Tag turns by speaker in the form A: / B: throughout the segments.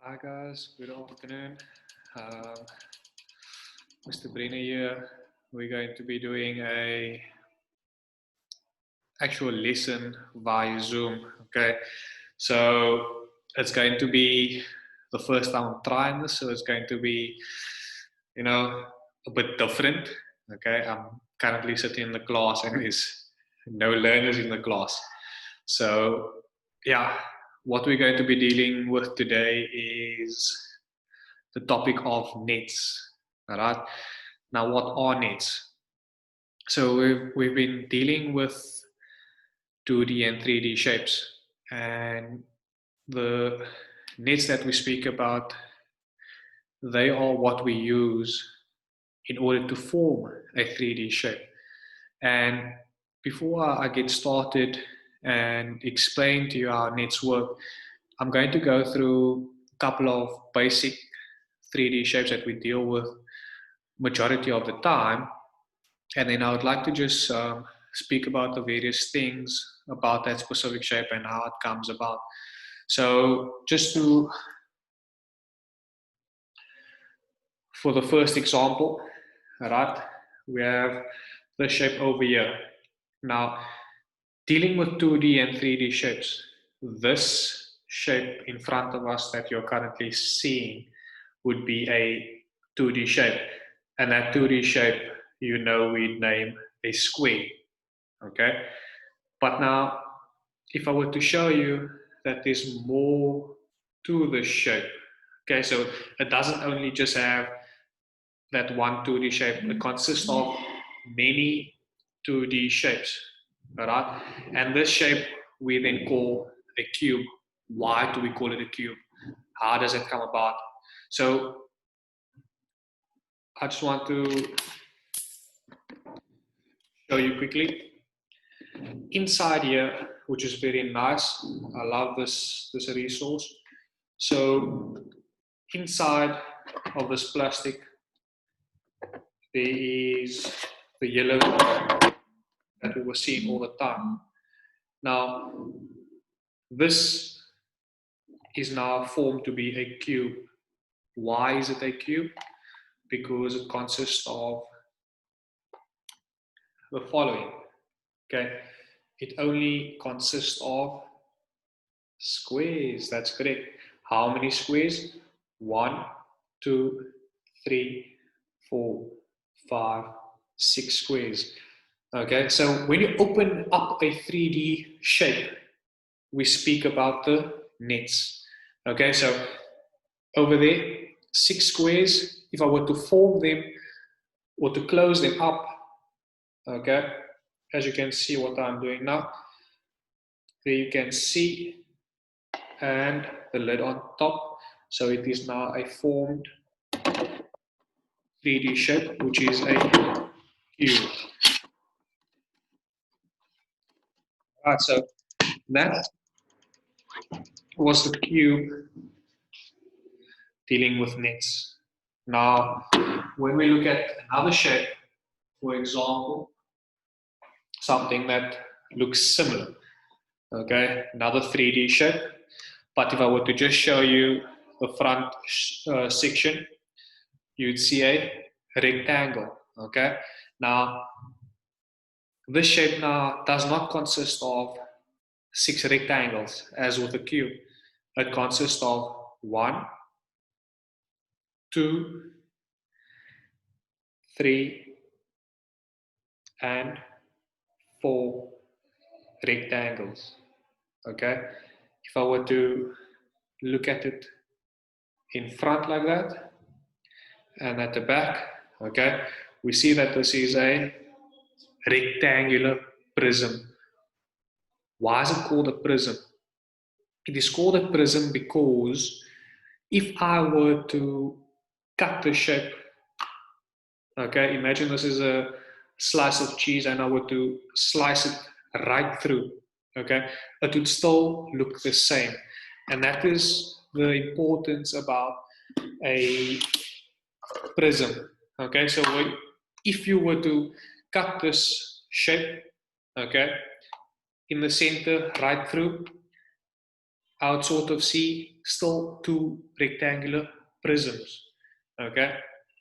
A: Hi guys, good afternoon. Um, Mr. Brenner here. We're going to be doing a actual lesson via Zoom. Okay, so it's going to be the first time I'm trying this, so it's going to be, a bit different. Okay, I'm currently sitting in the class and there's no learners in the class. So yeah, what we're going to be dealing with today is the topic of nets. All right. Now, what are nets? So we've been dealing with 2D and 3D shapes, and the nets that we speak about, they are what we use in order to form a 3D shape. And before I get started and explain to you how nets work, I'm going to go through a couple of basic 3D shapes that we deal with majority of the time. And then I would like to just speak about the various things about that specific shape and how it comes about. So just for the first example, right, we have the shape over here. Now, dealing with 2D and 3D shapes, this shape in front of us that you're currently seeing would be a 2D shape. And that 2D shape, we'd name a square. Okay. But now, if I were to show you that there's more to the shape, okay, so it doesn't only just have that one 2D shape, it consists of many 2D shapes, all right? And this shape we then call a cube. Why do we call it a cube? How does it come about? So I just want to show you quickly. Inside here, which is very nice, I love this resource. So inside of this plastic, there is the yellow that we were seeing all the time. Now, this is now formed to be a cube. Why is it a cube? Because it consists of the following. Okay, it only consists of squares. That's correct. How many squares? 1, 2, 3, 4, 5, 6 squares. Okay, so when you open up a 3D shape, we speak about the nets. Okay, so over there, 6 squares. If I were to form them or to close them up, okay, as you can see what I'm doing now, there you can see, and the lid on top. So it is now a formed 3D shape, which is a cube. Right, so that was the cube dealing with nets. Now, when we look at another shape, for example, something that looks similar, okay, another 3D shape, but if I were to just show you the front section, you'd see a rectangle, okay? Now, this shape now does not consist of 6 rectangles as with a cube. It consists of 1, 2, 3, and 4 rectangles, okay? If I were to look at it in front like that, and at the back, okay, we see that this is a rectangular prism. Why is it called a prism? It is called a prism because if I were to cut the shape, okay, imagine this is a slice of cheese and I were to slice it right through, okay, it would still look the same. And that is the importance about a prism, okay. So if you were to cut this shape, okay, in the center right through, I would sort of see still two rectangular prisms. Okay,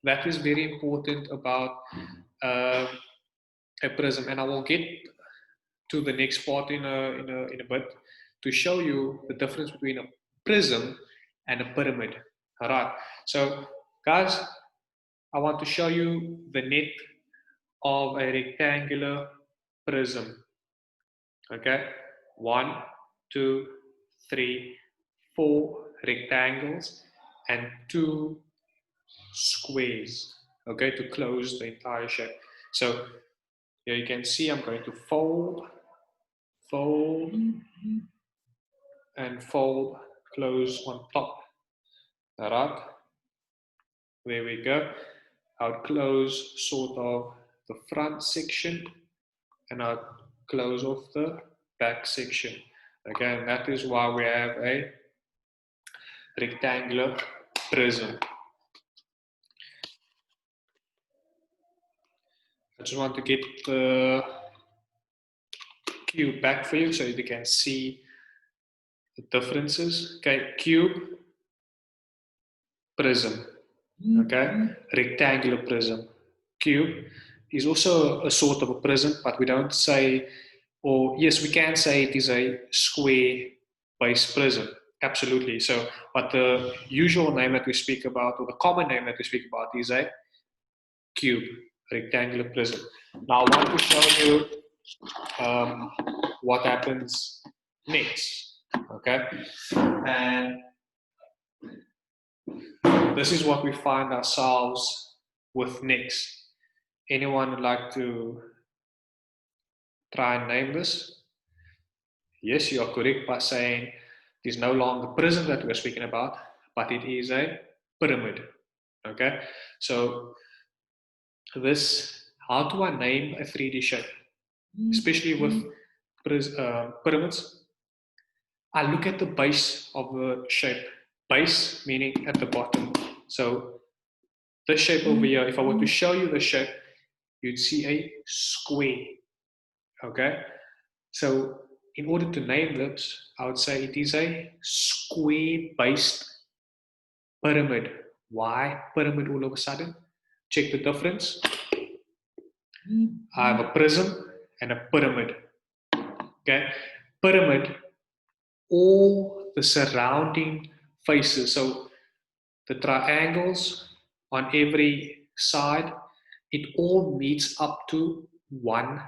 A: that is very important about uh, a prism, and I will get to the next part in a bit to show you the difference between a prism and a pyramid. All right, so guys, I want to show you the net of a rectangular prism. Okay, one, two, three, four rectangles and two squares. Okay, to close the entire shape. So here you can see I'm going to fold, fold, and fold, close on top. All right, there we go. I'll close sort of the front section and I'll close off the back section. Again, that is why we have a rectangular prism. I just want to get the cube back for you so you can see the differences. Okay, cube, prism. Okay, rectangular prism. Cube is also a sort of a prism, but we don't say, or yes, we can say it is a square-based prism. Absolutely. So, but the usual name that we speak about, or the common name that we speak about, is a cube, rectangular prism. Now, I want to show you what happens next. Okay, and this is what we find ourselves with next. Anyone would like to try and name this? Yes, you are correct by saying it is no longer prism that we're speaking about, but it is a pyramid. Okay, so this, how do I name a 3D shape? Especially with pyramids, I look at the base of the shape. Base meaning at the bottom. So this shape over here, if I were to show you the shape, you'd see a square. Okay, so in order to name this, I would say it is a square-based pyramid. Why pyramid all of a sudden? Check the difference. I have a prism and a pyramid. Okay, pyramid, all the surrounding faces, so the triangles on every side, it all meets up to one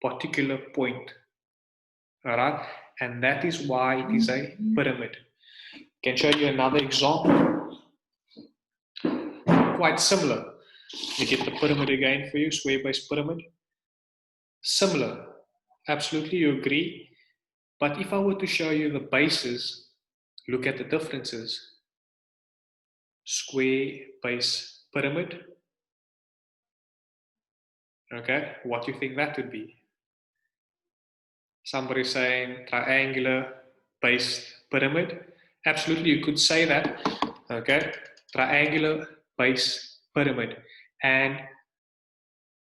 A: particular point. All right, and that is why it is a pyramid. I can show you another example, quite similar. We get the pyramid again for you, square-based pyramid. Similar, absolutely, you agree. But if I were to show you the bases, look at the differences. Square base pyramid. Okay, what do you think that would be? Somebody saying triangular based pyramid. Absolutely, you could say that. Okay, triangular base pyramid. And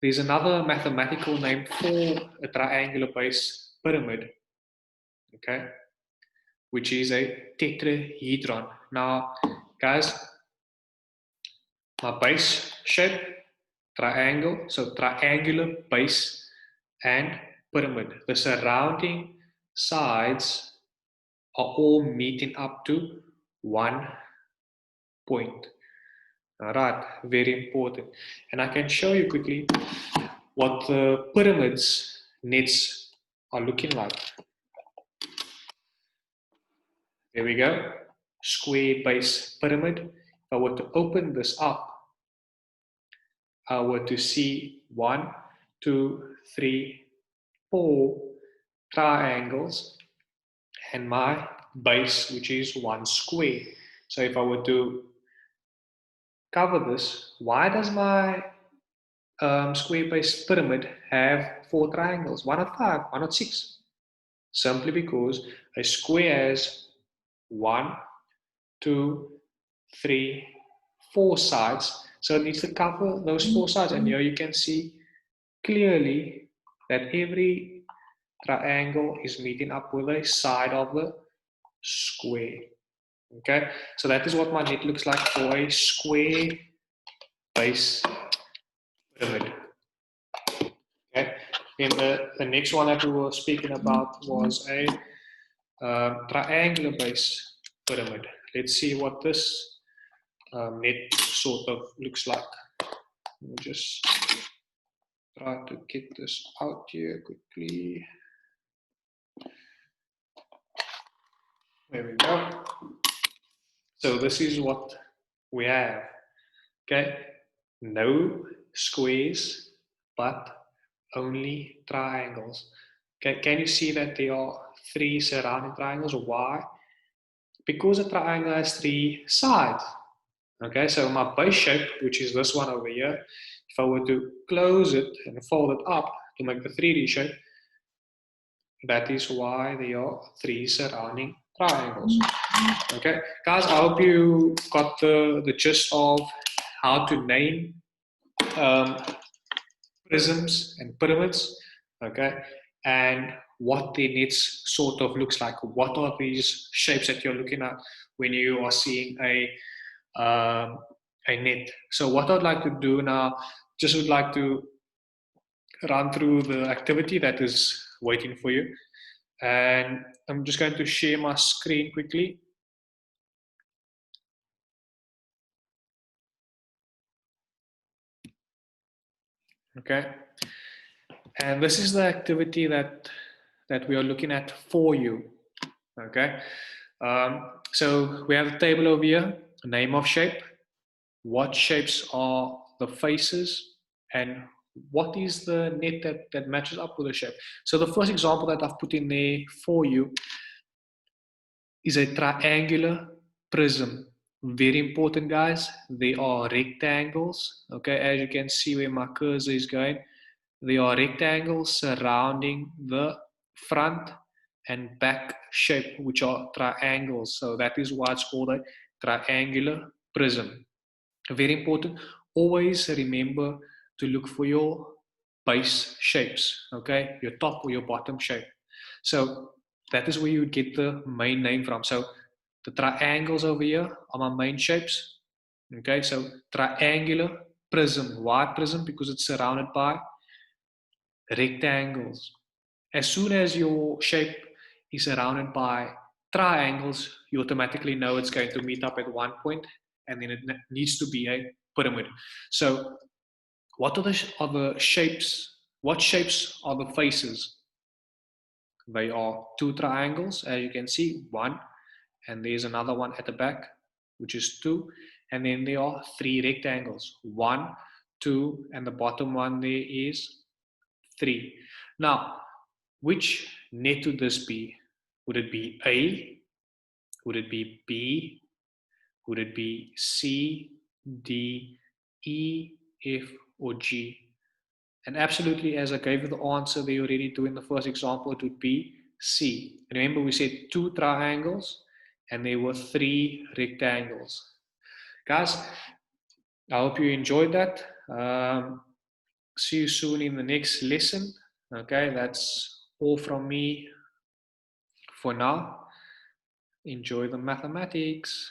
A: there's another mathematical name for a triangular base pyramid. Okay, which is a tetrahedron. Now, guys, my base shape, triangle, so triangular base and pyramid. The surrounding sides are all meeting up to one point. All right, very important. And I can show you quickly what the pyramids nets are looking like. There we go, square base pyramid. If I were to open this up, I were to see 1, 2, 3, 4 triangles and my base, which is one square. So if I were to cover this, why does my square base pyramid have 4 triangles? Why not 5? Why not 6? Simply because a square has 1, 2, 3, 4 sides. So it needs to cover those 4 sides. And here you can see clearly that every triangle is meeting up with a side of the square. Okay, so that is what my net looks like for a square base pyramid. Okay, and the next one that we were speaking about was a triangular base pyramid. Let's see what this net sort of looks like. Let me just try to get this out here quickly. There we go. So this is what we have. Okay, no squares, but only triangles. Okay, can you see that there are 3 surrounding triangles? Why? Because a triangle has 3 sides. Okay, so my base shape, which is this one over here, if I were to close it and fold it up to make the 3D shape, that is why there are 3 surrounding triangles. Okay, guys, I hope you got the gist of how to name um, prisms and pyramids. Okay, and what their nets sort of looks like. What are these shapes that you're looking at when you are seeing um, a net? So what I'd like to do now, just would like to run through the activity that is waiting for you. And I'm just going to share my screen quickly. Okay. And this is the activity that we are looking at for you. Okay. So we have a table over here, name of shape, what shapes are the faces, and what is the net that matches up with the shape. So the first example that I've put in there for you is a triangular prism. Very important, guys. They are rectangles. Okay, as you can see where my cursor is going, they are rectangles surrounding the front and back shape, which are triangles. So that is why it's called a triangular prism. Very important. Always remember to look for your base shapes, okay? Your top or your bottom shape. So that is where you would get the main name from. So the triangles over here are my main shapes. Okay, so triangular prism. Why prism? Because it's surrounded by rectangles. As soon as your shape is surrounded by triangles, you automatically know it's going to meet up at one point, and then it needs to be a pyramid. So what are the shapes? What shapes are the faces? They are 2 triangles, as you can see, 1, and there's another one at the back, which is 2, and then there are 3 rectangles, 1, 2, and the bottom one there is 3. Now, which net would this be? Would it be A? Would it be B? Would it be C, D, E, F, or G? And absolutely, as I gave you the answer they already do in the first example, it would be C. Remember, we said 2 triangles and there were 3 rectangles. Guys, I hope you enjoyed that. See you soon in the next lesson. Okay, that's all from me for now. Enjoy the mathematics.